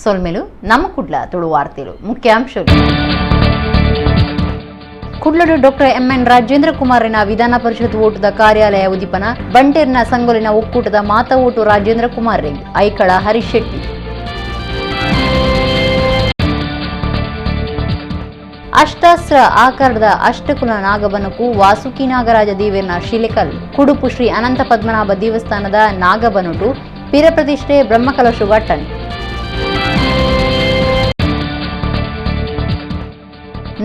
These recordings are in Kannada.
ಸೊಲ್ಮೆಲು ನಮ್ಮ ಕುಡ್ಲ ತುಳು ವಾರ್ತೆಲು ಮುಖ್ಯಾಂಶಗಳು. ಕುಡ್ಲಡು ಡಾಕ್ಟರ್ ಎಂಎನ್ ರಾಜೇಂದ್ರ ಕುಮಾರಿನ ವಿಧಾನ ಪರಿಷತ್ ಓಟದ ಕಾರ್ಯಾಲಯ ಉದ್ದೀಪನ ಬಂಟೇರ್ನ ಸಂಗೊಲಿನ ಒಕ್ಕೂಟದ ಮಾತ ಓಟು ರಾಜೇಂದ್ರ ಕುಮಾರ್ ರೆಂಗ್ ಐಕಳ ಹರೀಶ್ ಶೆಟ್ಟಿ. ಅಷ್ಟಾಸ್ತ್ರ ಆಕಾರದ ಅಷ್ಟಕುಲ ನಾಗಬನಕು ವಾಸುಕಿ ನಾಗರಾಜ ದೇವೇರ್ನ ಶಿಲೆಕಲ್ ಕುಡುಪು ಶ್ರೀ ಅನಂತ ಪದ್ಮನಾಭ ದೇವಸ್ಥಾನದ ನಾಗಬನುಟು ಪಿರ ಪ್ರತಿಷ್ಠೆ ಬ್ರಹ್ಮಕಲಶು ಘಟ್ಟಣೆ.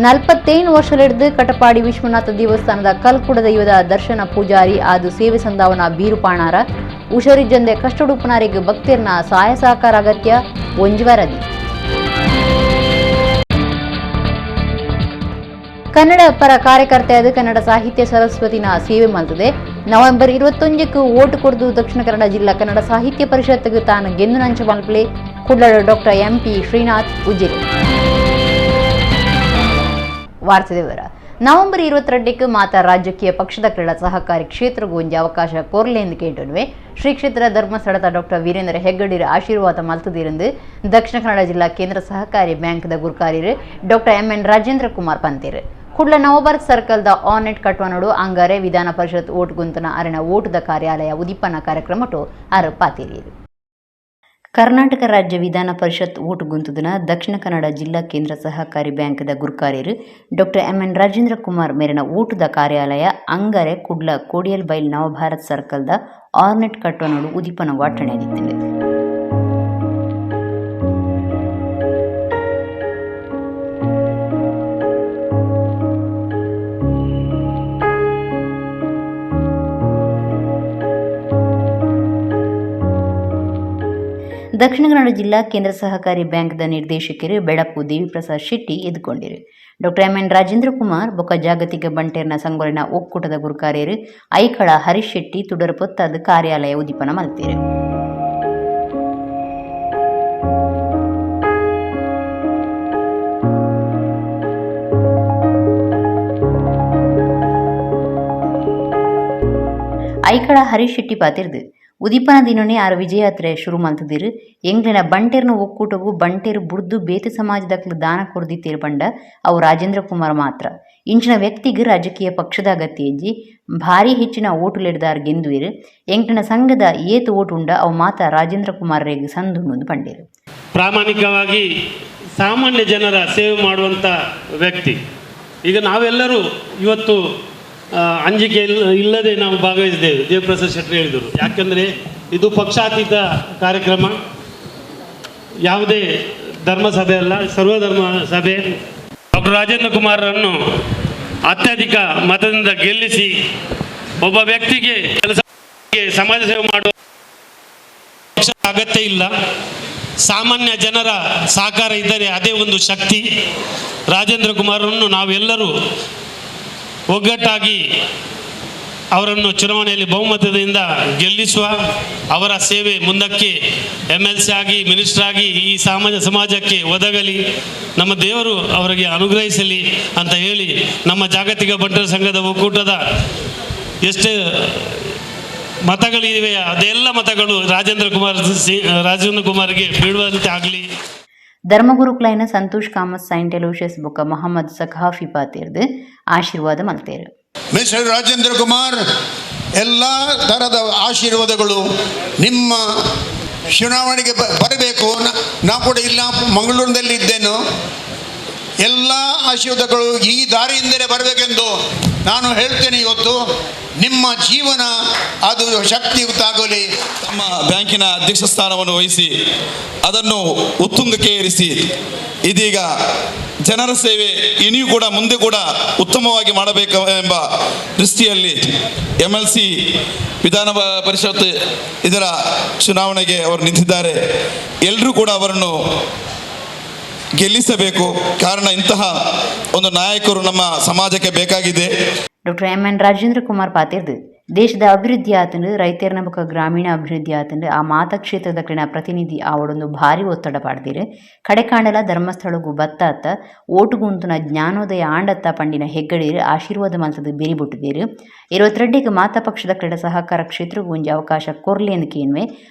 41 ವರ್ಷಲಿಡಿದು ಕಟಪಾಡಿ ವಿಶ್ವನಾಥ ದೇವಸ್ಥಾನದ ಕಲ್ಕುಡ ದೈವದ ದರ್ಶನ ಪೂಜಾರಿ ಆದು ಸೇವೆ ಸಂದಾವನ ಬೀರುಪಾಣಾರ ಉಷರಿಜ್ಜಂದೆ ಕಷ್ಟಡುಪನಾರಿಗೆ ಭಕ್ತಿಯರ್ನ ಸಹಾಯ ಸಹಕಾರ ಅಗತ್ಯ ಒಂಜುವರದಿ. ಕನ್ನಡ ಪರ ಕಾರ್ಯಕರ್ತೆಯಾದ ಕನ್ನಡ ಸಾಹಿತ್ಯ ಸರಸ್ವತಿನ ಸೇವೆ ಮಲ್ತದೆ. ನವೆಂಬರ್ 21ಕ್ಕೆ ಓಟು ಕೊಡ್ದು ದಕ್ಷಿಣ ಕನ್ನಡ ಜಿಲ್ಲಾ ಕನ್ನಡ ಸಾಹಿತ್ಯ ಪರಿಷತ್ಗೆ ತಾನು ಗೆದ್ದು ನಂಚ ಮಲ್ಪಲೆ ಕುಡ್ಲಡ ಡಾಕ್ಟರ್ ಎಂಪಿ ಶ್ರೀನಾಥ್ ಉಜಿರೆ. ವಾರ್ತೆ ವಿವರ. ನವೆಂಬರ್ 22ಕ್ಕೆ ಮಾತಾ ರಾಜಕೀಯ ಪಕ್ಷದ ಕ್ರೀಡಾ ಸಹಕಾರಿ ಕ್ಷೇತ್ರಗೂ ಒಂದು ಅವಕಾಶ ಕೋರ್ಲೆ ಎಂದು ಕೇಳುವೆ ಶ್ರೀ ಕ್ಷೇತ್ರ ಧರ್ಮಸ್ಥಳದ ಡಾಕ್ಟರ್ ವೀರೇಂದ್ರ ಹೆಗ್ಗಡಿರ ಆಶೀರ್ವಾದ ಮಲ್ತದಿರಂದು ದಕ್ಷಿಣ ಕನ್ನಡ ಜಿಲ್ಲಾ ಕೇಂದ್ರ ಸಹಕಾರಿ ಬ್ಯಾಂಕ್ದ ಗುರುಕಾರ್ಯರು ಡಾಕ್ಟರ್ ಎಂಎನ್ ರಾಜೇಂದ್ರ ಕುಮಾರ್ ಪಂತೀರ್ ಕುಡ್ಲ ನವಭಾರತ್ ಸರ್ಕಲ್ದ ಆನೆಟ್ ಕಟ್ವನಡು ಅಂಗಾರೆ ವಿಧಾನ ಪರಿಷತ್ ಓಟ್ ಗುಂತನ ಅರಿನ ಓಟದ ಕಾರ್ಯಾಲಯ ಉದ್ದೀಪನ ಕಾರ್ಯಕ್ರಮಟು ಅರು ಪಾತಿರಿಯರು. ಕರ್ನಾಟಕ ರಾಜ್ಯ ವಿಧಾನ ಪರಿಷತ್ ಓಟು ಗುಂತುದಿನ ದಕ್ಷಿಣ ಕನ್ನಡ ಜಿಲ್ಲಾ ಕೇಂದ್ರ ಸಹಕಾರಿ ಬ್ಯಾಂಕ್ದ ಗುರುಕಾರ್ಯರು ಡಾಕ್ಟರ್ ಎಂಎನ್ ರಾಜೇಂದ್ರ ಕುಮಾರ್ ಮೇರಿನ ಓಟದ ಕಾರ್ಯಾಲಯ ಅಂಗರೆ ಕುಡ್ಲ ಕೋಡಿಯಲ್ ಬೈಲ್ ನವಭಾರತ್ ಸರ್ಕಲ್ದ ಆರ್ನೆಟ್ ಕಟ್ವನಡು ಉದ್ದೀಪನ ವಾಟಣೆಯಾಗಿದ್ದೇನೆ. ದಕ್ಷಿಣ ಕನ್ನಡ ಜಿಲ್ಲಾ ಕೇಂದ್ರ ಸಹಕಾರಿ ಬ್ಯಾಂಕ್ದ ನಿರ್ದೇಶಕರು ಬೆಳಪು ದೇವಿಪ್ರಸಾದ್ ಶೆಟ್ಟಿ ಎದುಕೊಂಡಿರು. ಡಾಕ್ಟರ್ ಎಂಎನ್ ರಾಜೇಂದ್ರ ಕುಮಾರ್ ಬೊಕ್ಕ ಜಾಗತಿಕ ಬಂಟೇರ್ನ ಸಂಗೊಲಿನ ಒಕ್ಕೂಟದ ಗುರುಕಾರ್ಯರು ಐಕಳ ಹರೀಶ್ ಶೆಟ್ಟಿ ತುಡರ ಪೊತ್ತಾದ ಕಾರ್ಯಾಲಯ ಉದ್ದೀಪನ ಮಲ್ತೀರು. ಐಕಳ ಹರೀಶ್ ಶೆಟ್ಟಿ ಪಾತಿರ್ದು ಉದ್ದೀಪನ ದಿನನೇ ಆರ ವಿಜಯಾತ್ರೆ ಶುರು ಮಲ್ತದಿರು. ಎಂಗ್ಲಿನ ಬಂಟೇರ್ನ ಒಕ್ಕೂಟವು ಬಂಟೇರು ಬುರ್ದು ಬೇತೆ ಸಮಾಜದಕ್ಲು ದಾನ ಕೊರ್ದಿತ್ತೇರು ಬಂಡ ಅವು ರಾಜೇಂದ್ರ ಕುಮಾರ್ ಮಾತ್ರ. ಇಂಚಿನ ವ್ಯಕ್ತಿಗೆ ರಾಜಕೀಯ ಪಕ್ಷದ ಅಗತ್ಯ ಇಜ್ಜಿ ಭಾರಿ ಹೆಚ್ಚಿನ ಓಟುಲೆಡ್ದಾರ್ ಗೆಂದುವಿರು. ಎಂಗ್ಲಿನ ಸಂಘದ ಏತು ಓಟು ಉಂಡ ಅವು ಮಾತ ರಾಜೇಂದ್ರ ಕುಮಾರ್ ರೇಗೆ ಸಂದುಣ್ಣು ಬಂಡೇರು. ಪ್ರಾಮಾಣಿಕವಾಗಿ ಸಾಮಾನ್ಯ ಜನರ ಸೇವೆ ಮಾಡುವಂಥ ವ್ಯಕ್ತಿ. ಈಗ ನಾವೆಲ್ಲರೂ ಇವತ್ತು ಅಂಜಿಕೆ ಇಲ್ಲದೆ ನಾವು ಭಾಗವಹಿಸಿದ್ದೇವೆ. ದೇವಪ್ರಸಾದ್ ಶೆಟ್ಟಿ ಹೇಳಿದರು, ಯಾಕೆಂದರೆ ಇದು ಪಕ್ಷಾತೀತ ಕಾರ್ಯಕ್ರಮ, ಯಾವುದೇ ಧರ್ಮ ಸಭೆ ಅಲ್ಲ, ಸರ್ವಧರ್ಮ ಸಭೆ. ಡಾಕ್ಟರ್ ರಾಜೇಂದ್ರ ಕುಮಾರರನ್ನು ಅತ್ಯಧಿಕ ಮತದಿಂದ ಗೆಲ್ಲಿಸಿ ಒಬ್ಬ ವ್ಯಕ್ತಿಗೆ ಸಮಾಜ ಸೇವೆ ಮಾಡುವ ಅಗತ್ಯ ಇಲ್ಲ. ಸಾಮಾನ್ಯ ಜನರ ಸಹಕಾರ ಇದ್ದರೆ ಅದೇ ಒಂದು ಶಕ್ತಿ. ರಾಜೇಂದ್ರ ಕುಮಾರರನ್ನು ನಾವೆಲ್ಲರೂ ಒಗ್ಗಟ್ಟಾಗಿ ಅವರನ್ನು ಚುನಾವಣೆಯಲ್ಲಿ ಬಹುಮತದಿಂದ ಗೆಲ್ಲಿಸುವ, ಅವರ ಸೇವೆ ಮುಂದಕ್ಕೆ MLC ಆಗಿ ಮಿನಿಸ್ಟರ್ ಆಗಿ ಈ ಸಮಾಜಕ್ಕೆ ಒದಗಲಿ, ನಮ್ಮ ದೇವರು ಅವರಿಗೆ ಅನುಗ್ರಹಿಸಲಿ ಅಂತ ಹೇಳಿ ನಮ್ಮ ಜಾಗತಿಕ ಬಂಟರ ಸಂಘದ ಒಕ್ಕೂಟದ ಎಷ್ಟೇ ಮತಗಳಿವೆ ಅದೆಲ್ಲ ಮತಗಳು ರಾಜೇಂದ್ರ ಕುಮಾರ್ಗೆ ಬೀಳುವಂತೆ ಆಗಲಿ. ಧರ್ಮಗುರುಕ್ಲೈನ ಸಂತೋಷ್ ಕಾಮತ್ ಸೈಂಟ್ ಎಲೋಷಿಯಸ್ ಬೊಕ್ಕ ಮೊಹಮ್ಮದ್ ಸಖಾಫಿ ಪಾತಿರ್ದು ಆಶೀರ್ವಾದ ಮಲ್ತೇರು. ಮಿಸ್ಟರ್ ರಾಜೇಂದ್ರ ಕುಮಾರ್, ಎಲ್ಲ ಥರದ ಆಶೀರ್ವಾದಗಳು ನಿಮ್ಮ ಚುನಾವಣೆಗೆ ಬರಬೇಕು. ನಾವು ಕೂಡ ಇಲ್ಲ ಮಂಗಳೂರಿನಲ್ಲಿ ಇದ್ದೇನು. ಎಲ್ಲ ಆಶೀರ್ವಾದಗಳು ಈ ದಾರಿಯಿಂದಲೇ ಬರಬೇಕೆಂದು ನಾನು ಹೇಳ್ತೇನೆ. ಇವತ್ತು ನಿಮ್ಮ ಜೀವನ ಅದು ಶಕ್ತಿಯುತ ಆಗಲಿ. ತಮ್ಮ ಬ್ಯಾಂಕಿನ ಅಧ್ಯಕ್ಷ ಸ್ಥಾನವನ್ನು ವಹಿಸಿ ಅದನ್ನು ಉತ್ತುಂಗಕ್ಕೆ ಏರಿಸಿ ಇದೀಗ ಜನರ ಸೇವೆ ಇನಿಯೂ ಕೂಡ ಮುಂದೆ ಕೂಡ ಉತ್ತಮವಾಗಿ ಮಾಡಬೇಕು ಎಂಬ ದೃಷ್ಟಿಯಲ್ಲಿ MLC ವಿಧಾನ ಪರಿಷತ್ ಇದರ ಚುನಾವಣೆಗೆ ಅವರು ನಿಂತಿದ್ದಾರೆ. ಎಲ್ಲರೂ ಕೂಡ ಅವರನ್ನು ಗೆಲ್ಲಿಸಬೇಕು. ಕಾರಣ ಇಂತಹ ಒಂದು ನಾಯಕರು ನಮ್ಮ ಸಮಾಜಕ್ಕೆ ಬೇಕಾಗಿದೆ. ಡಾಕ್ಟರ್ ಎಂಎನ್ ರಾಜೇಂದ್ರ ಕುಮಾರ್ ಪಾತಿರ್ದು ದೇಶದ ಅಭಿವೃದ್ಧಿ ಆತಂದು ರೈತರನ ಬೊಕ ಗ್ರಾಮೀಣ ಅಭಿವೃದ್ಧಿ ಆತಂದು ಆ ಮಾತಕ್ಷೇತ್ರದ ಕಡೆನ ಪ್ರತಿನಿಧಿ ಆವಡೊಂದು ಭಾರಿ ಒತ್ತಡ ಪಾಡ್ದಿರು ಕಡೆಕಾಂಡಲ ಧರ್ಮಸ್ಥಳಗೂ ಬತ್ತಾತ ಓಟುಗುಂತುನ ಜ್ಞಾನೋದಯ ಆಂಡತ್ತ ಪಂಡಿನ ಹೆಗ್ಗಡೀರು ಆಶೀರ್ವಾದ ಮಲ್ತದ ಬಿರಿಬುಟ್ಟಿದ್ದೀರು 22ಗೆ ಮಾತಾ ಪಕ್ಷದ ಕ್ರೀಡ ಸಹಕಾರ ಕ್ಷೇತ್ರಗೂ ಒಂಜಿ ಅವಕಾಶ ಕೊರ್ಲಿ ಎಂದು ಕೇನ್ವೆ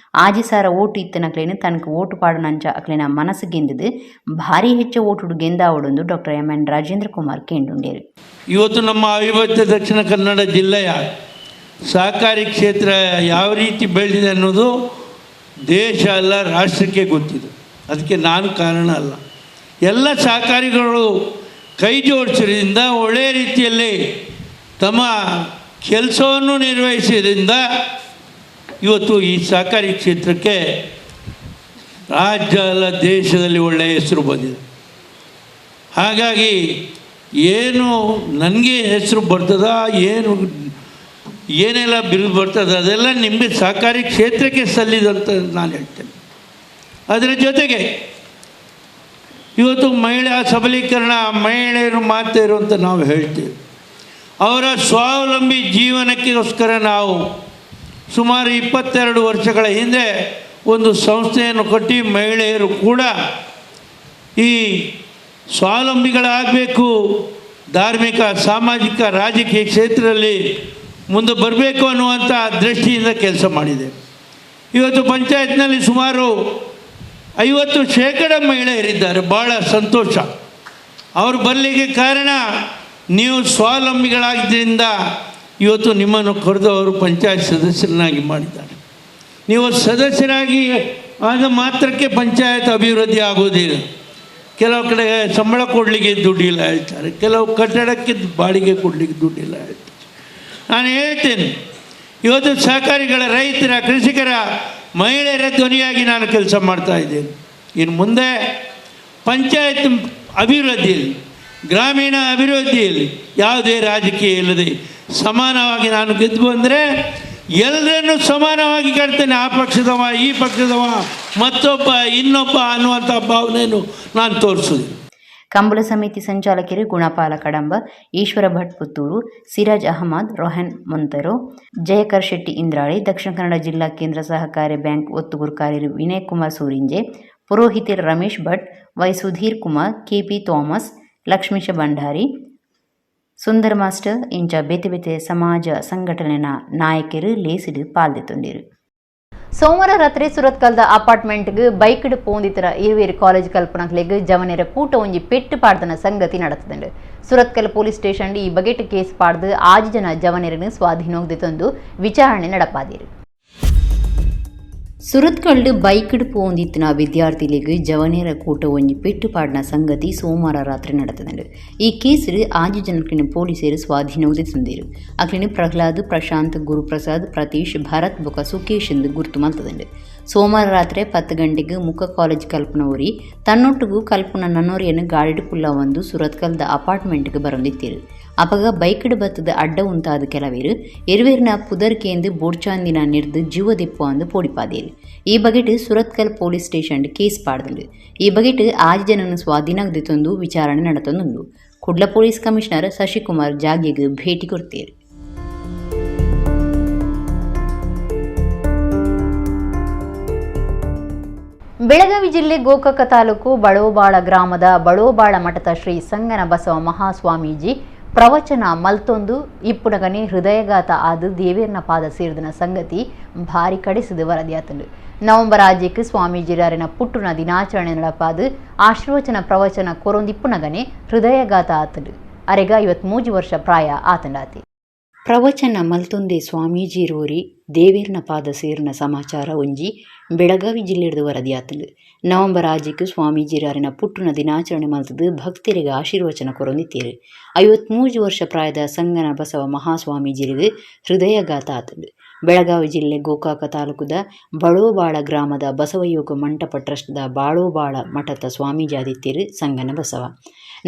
ಆಜಿಸಾರ ಓಟು ಇತ್ತನಕ್ಲೇನು ತನಕ ಓಟು ಪಾಡನಂಚ ಅಕ್ಲೇನ ಮನಸ್ಸು ಗೆಂದದು ಭಾರಿ ಹೆಚ್ಚು ಓಟುಡು ಗೆಂದಾವಡೊಂದು ಡಾಕ್ಟರ್ ಎಂ.ಎನ್. ರಾಜೇಂದ್ರ ಕುಮಾರ್ ಕೇಂಡುಂಡೇರು. ಇವತ್ತು ನಮ್ಮ ಅವಿಭಜಿತ ದಕ್ಷಿಣ ಕನ್ನಡ ಜಿಲ್ಲೆಯ ಸಹಕಾರಿ ಕ್ಷೇತ್ರ ಯಾವ ರೀತಿ ಬೆಳೆದಿದೆ ಅನ್ನೋದು ದೇಶ ಅಲ್ಲ ರಾಷ್ಟ್ರಕ್ಕೆ ಗೊತ್ತಿದೆ. ಅದಕ್ಕೆ ನಾನು ಕಾರಣ ಅಲ್ಲ. ಎಲ್ಲ ಸಹಕಾರಿಗಳು ಕೈ ಜೋಡಿಸೋದ್ರಿಂದ ಒಳ್ಳೆಯ ರೀತಿಯಲ್ಲಿ ತಮ್ಮ ಕೆಲಸವನ್ನು ನಿರ್ವಹಿಸೋದ್ರಿಂದ ಇವತ್ತು ಈ ಸಹಕಾರಿ ಕ್ಷೇತ್ರಕ್ಕೆ ರಾಜ್ಯ ಅಲ್ಲ ದೇಶದಲ್ಲಿ ಒಳ್ಳೆಯ ಹೆಸರು ಬಂದಿದೆ. ಹಾಗಾಗಿ ಏನು ನನಗೆ ಹೆಸರು ಬರ್ತದ ಏನೆಲ್ಲ ಬಿರುದು ಬರ್ತದೆ ಅದೆಲ್ಲ ನಿಮಗೆ ಸಹಕಾರಿ ಕ್ಷೇತ್ರಕ್ಕೆ ಸಲ್ಲಿದಂತ ನಾನು ಹೇಳ್ತೇನೆ. ಅದರ ಜೊತೆಗೆ ಇವತ್ತು ಮಹಿಳಾ ಸಬಲೀಕರಣ, ಮಹಿಳೆಯರು ಮಾತೇರು ಅಂತ ನಾವು ಹೇಳ್ತೀವಿ. ಅವರ ಸ್ವಾವಲಂಬಿ ಜೀವನಕ್ಕೋಸ್ಕರ ನಾವು ಸುಮಾರು 22 ವರ್ಷಗಳ ಹಿಂದೆ ಒಂದು ಸಂಸ್ಥೆಯನ್ನು ಕಟ್ಟಿ ಮಹಿಳೆಯರು ಕೂಡ ಈ ಸ್ವಾವಲಂಬಿಗಳಾಗಬೇಕು, ಧಾರ್ಮಿಕ, ಸಾಮಾಜಿಕ, ರಾಜಕೀಯ ಕ್ಷೇತ್ರದಲ್ಲಿ ಮುಂದೆ ಬರಬೇಕು ಅನ್ನುವಂಥ ದೃಷ್ಟಿಯಿಂದ ಕೆಲಸ ಮಾಡಿದೆ. ಇವತ್ತು ಪಂಚಾಯತ್ನಲ್ಲಿ ಸುಮಾರು 50% ಮಹಿಳೆಯರಿದ್ದಾರೆ. ಭಾಳ ಸಂತೋಷ. ಅವರು ಬರಲಿಕ್ಕೆ ಕಾರಣ ನೀವು ಸ್ವಾವಲಂಬಿಗಳಾಗಿದ್ದರಿಂದ ಇವತ್ತು ನಿಮ್ಮನ್ನು ಕರೆದು ಅವರು ಪಂಚಾಯತ್ ಸದಸ್ಯರನ್ನಾಗಿ ಮಾಡಿದ್ದಾರೆ. ನೀವು ಸದಸ್ಯರಾಗಿ ಆದ ಮಾತ್ರಕ್ಕೆ ಪಂಚಾಯತ್ ಅಭಿವೃದ್ಧಿ ಆಗೋದಿಲ್ಲ. ಕೆಲವು ಕಡೆ ಸಂಬಳ ಕೊಡಲಿಕ್ಕೆ ದುಡ್ಡಿಲ್ಲ ಹೇಳ್ತಾರೆ, ಕೆಲವು ಕಟ್ಟಡಕ್ಕೆ ಬಾಡಿಗೆ ಕೊಡಲಿಕ್ಕೆ ದುಡ್ಡಿಲ್ಲ ಹೇಳ್ತಾರೆ. ನಾನು ಹೇಳ್ತೇನೆ, ಇವತ್ತು ಸಹಕಾರಿಗಳ, ರೈತರ, ಕೃಷಿಕರ, ಮಹಿಳೆಯರ ಧ್ವನಿಯಾಗಿ ನಾನು ಕೆಲಸ ಮಾಡ್ತಾಯಿದ್ದೇನೆ. ಇನ್ನು ಮುಂದೆ ಪಂಚಾಯತ್ ಅಭಿವೃದ್ಧಿಯಲ್ಲಿ, ಗ್ರಾಮೀಣ ಅಭಿವೃದ್ಧಿಯಲ್ಲಿ ಯಾವುದೇ ರಾಜಕೀಯ ಇಲ್ಲದೆ ಸಮಾನವಾಗಿ ನಾನು ಗೆದ್ದು ಬಂದರೆ ಎಲ್ಲರನ್ನೂ ಸಮಾನವಾಗಿ ಕಾಡ್ತೇನೆ. ಆ ಪಕ್ಷದವ, ಈ ಪಕ್ಷದವ, ಮತ್ತೊಬ್ಬ, ಇನ್ನೊಬ್ಬ ಅನ್ನುವಂಥ ಭಾವನೆಯನ್ನು ನಾನು ತೋರಿಸೋದಿಲ್ಲ. ಕಂಬಳ ಸಮಿತಿ ಸಂಚಾಲಕರು ಗುಣಪಾಲ ಕಡಂಬ, ಈಶ್ವರ ಭಟ್ ಪುತ್ತೂರು, ಸಿರಾಜ್ ಅಹಮದ್, ರೋಹನ್ ಮೊಂತರೋ, ಜಯಕರ್ ಶೆಟ್ಟಿ ಇಂದ್ರಾಳಿ, ದಕ್ಷಿಣ ಕನ್ನಡ ಜಿಲ್ಲಾ ಕೇಂದ್ರ ಸಹಕಾರಿ ಬ್ಯಾಂಕ್ ಒತ್ತುಗುರು ಕಾರ್ಯರು ವಿನಯ್ ಕುಮಾರ್ ಸೂರಿಂಜೆ, ಪುರೋಹಿತರು Ramesh Bhat, Y Sudhir Kumar, KP Thomas, Lakshmisha Bhandari, Sundar master ಇಂಚ ಬೇತೆ ಬೇತೆ ಸಮಾಜ ಸಂಘಟನೆಯ ನಾಯಕರು ಲೇಸಿಡು ಪಾಲ್ದೆತ್ತೊಂದಿರು. ಸೋಮವಾರ ರಾತ್ರಿ ಸುರತ್ಕಲ್ದ ಅಪಾರ್ಟ್ಮೆಂಟ್ಗೆ ಬೈಕ್ಡ್ ಪೋಂದಿತರ ಇರುವೇರು ಕಾಲೇಜ್ ಕಲ್ಪನಕ್ಲೆಗ್ ಜವನೇರ ಕೂಟ ಒಂಜಿ ಪೆಟ್ಟು ಪಾಡ್ದನ ಸಂಗತಿ ನಡೆತದುಂಡು. ಸುರತ್ಕಲ್ ಪೊಲೀಸ್ ಸ್ಟೇಷನ್ ಈ ಬಗೆಟ್ ಕೇಸ್ ಪಾಡ್ದು 6 ಜನ ಜವನೇರನ್ನು ಸ್ವಾಧೀನೋಗ್ದು ತಂದು ವಿಚಾರಣೆ ನಡಪಾದಿರು. ಸುರತ್ಕಲ್ಡ್ ಬೈಕ್ಡ್ ಪೋಂದಿತ್ತಿನ ವಿದ್ಯಾರ್ಥಿಗಳಿಗೆ ಜವನೇರ ಕೂಟ ಒಂಜಿ ಪೆಟ್ಟು ಪಾಡ್ನ ಸಂಗತಿ ಸೋಮವಾರ ರಾತ್ರಿ ನಡೆತದುಂಡು. ಈ ಕೇಸರು 6 ಜನಕ್ಕಿನ ಪೊಲೀಸರು ಸ್ವಾಧೀನೋಗ್ದು ತಂದಿರು. ಅಕ್ಲಿನ ಪ್ರಹ್ಲಾದ್, ಪ್ರಶಾಂತ್, ಗುರುಪ್ರಸಾದ್, ಪ್ರತೀಶ್, ಭರತ್ ಬೊಕ ಸುಕೇಶ್ ಎಂದು ಗುರುತು ಮಲ್ತದುಂಡು. ಸೋಮವಾರ ರಾತ್ರಿ 10 ಗಂಟೆಗೆ ಮುಖ ಕಾಲೇಜ್ ಕಲ್ಪನ ಓರಿ ತನ್ನೊಟ್ಟಿಗೂ ಕಲ್ಪನ ನನ್ನೋರಿಯನ್ನು ಗಾಡಿಡ್ ಪುಲ್ಲ ಒಂದು ಸುರತ್ಕಲ್ದ ಅಪಾರ್ಟ್ಮೆಂಟ್ಗೆ ಬರೊಂದಿತ್ತಿರು. ಅಪಗ ಬೈಕ್ಡ್ ಬತ್ತದ ಅಡ್ಡ ಉಂಟಾದ ಕೆಲವೇರು ಎರುವೇರಿನ ಪುದರ್ಕೆಂದು ಬೋಡ್ಚಾಂದಿನ ನಿರ್ದು ಜೀವದೆಪ್ಪು ಅಂದು ಪೋಡಿಪಾದೇರು. ಈ ಬಗೆಟ್ ಸುರತ್ಕಲ್ ಪೊಲೀಸ್ ಸ್ಟೇಷನ್ ಕೇಸ್ ಪಾಡ್ದುಂಡು. ಈ ಬಗೆಟ್ 6 ಜನನ್ನು ಸ್ವಾಧೀನಗ್ದು ತಂದು ವಿಚಾರಣೆ ನಡೆತೊಂದುಂಡು. ಕುಡ್ಲ ಪೊಲೀಸ್ ಕಮಿಷನರ್ ಶಶಿಕುಮಾರ್ ಜಾಗೆಗೆ ಭೇಟಿ ಕೊಡ್ತೇರು. ಬೆಳಗಾವಿ ಜಿಲ್ಲೆ ಗೋಕಾಕ ತಾಲೂಕು ಬಳೋಬಾಳ ಗ್ರಾಮದ ಬಳೋಬಾಳ ಮಠದ ಶ್ರೀ ಸಂಗನ ಬಸವ ಮಹಾಸ್ವಾಮೀಜಿ ಪ್ರವಚನ ಮಲ್ತೊಂದು ಇಪ್ಪುನಗನೆ ಹೃದಯಘಾತ ಆದು ದೇವೇರ್ನ ಪಾದ ಸೇರಿದನ ಸಂಗತಿ ಭಾರಿ ಕಡಿಸಿದ ವರದಿಯಾತಂಡು. ನವೆಂಬರ್ 6ಕ್ಕೆ ಸ್ವಾಮೀಜಿರಾರಿನ ಪುಟ್ಟುನ ದಿನಾಚರಣೆ ನಡಪಾದು ಆಶೀರ್ವಚನ ಪ್ರವಚನ ಕೊರೊಂದಿಪ್ಪುನಗನೆ ಹೃದಯಘಾತ ಆತಂಡು. ಅರೆಗ 53 ವರ್ಷ ಪ್ರಾಯ ಆತಂಡಾತಿ. ಪ್ರವಚನ ಮಲ್ತೊಂದೆ ಸ್ವಾಮೀಜಿ ರೋರಿ ದೇವೇರ್ನ ಪಾದ ಸೇರಿನ ಸಮಾಚಾರ ಒಂಜಿ ಬೆಳಗಾವಿ ಜಿಲ್ಲೆಡ್ದು ವರದಿಯಾತಂಡು. ನವೆಂಬರ್ 6ಕ್ಕೆ ಸ್ವಾಮೀಜಿರಾರಿನ ಪುಟ್ಟುನ ದಿನಾಚರಣೆ ಮಲ್ತದು ಭಕ್ತರಿಗೆ ಆಶೀರ್ವಚನ ಕೊರೊಂದಿತ್ತೇರು. 53 ವರ್ಷ ಪ್ರಾಯದ ಸಂಗನ ಬಸವ ಮಹಾಸ್ವಾಮೀಜಿರಿಗೆ ಹೃದಯಘಾತ ಆತಂಡು. ಬೆಳಗಾವಿ ಜಿಲ್ಲೆ ಗೋಕಾಕ ತಾಲೂಕುದ ಬಳೋಬಾಳ ಗ್ರಾಮದ ಬಸವಯೋಗ ಮಂಟಪ ಟ್ರಸ್ಟ್ದ ಬಾಳೋಬಾಳ ಮಠದ ಸ್ವಾಮೀಜಾದಿತ್ಯರು ಸಂಗನ ಬಸವ.